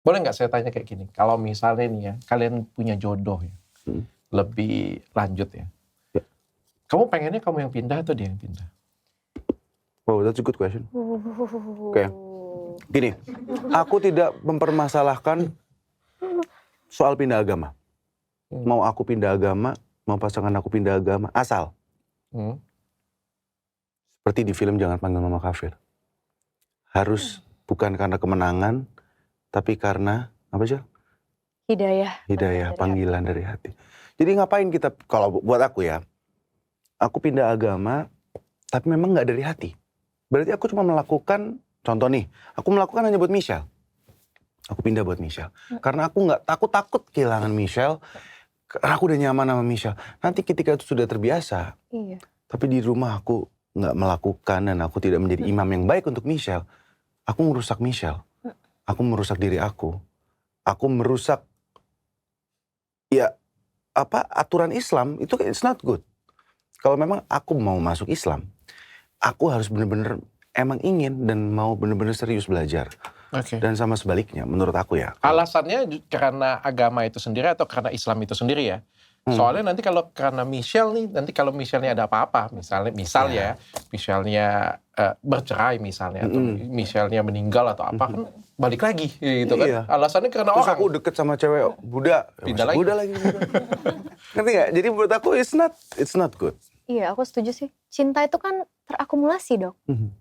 Boleh nggak saya tanya kayak gini, kalau misalnya nih ya, kalian punya jodoh ya, lebih lanjut ya. Ya. Kamu pengennya kamu yang pindah atau dia yang pindah? Oh, that's a good question. Oke. Gini, aku tidak mempermasalahkan soal pindah agama. Mau aku pindah agama, mau pasangan aku pindah agama, asal. Seperti di film Jangan Panggil Mama Kafir. Harus bukan karena kemenangan, tapi karena, apa sih? Hidayah, panggilan dari hati. Jadi ngapain kita, kalau buat aku ya, aku pindah agama, tapi memang gak dari hati. Berarti aku cuma melakukan, contoh nih, aku melakukan hanya buat Michelle. Aku pindah buat Michelle. Karena aku gak takut kehilangan Michelle, karena aku udah nyaman sama Michelle. Nanti ketika itu sudah terbiasa, tapi di rumah aku gak melakukan dan aku tidak menjadi imam yang baik untuk Michelle, aku merusak Michelle. Aku merusak diri aku. Aku merusak, ya, aturan Islam, itu it's not good. Kalau memang aku mau masuk Islam, aku harus benar-benar emang ingin dan mau benar-benar serius belajar. Dan sama sebaliknya, menurut aku ya. Alasannya karena agama itu sendiri atau karena Islam itu sendiri ya? Soalnya nanti kalau karena Michelle nih, nanti kalau Michelle-nya ada apa-apa, misalnya bercerai misalnya, atau Michelle-nya meninggal atau apa, kan balik lagi gitu kan. Alasannya karena terus orang. aku deket sama cewek Buddha, Pindah lagi. Buddha lagi. Ngerti gak? Jadi menurut aku it's not good. Iya, aku setuju sih. Cinta itu kan terakumulasi, Dok.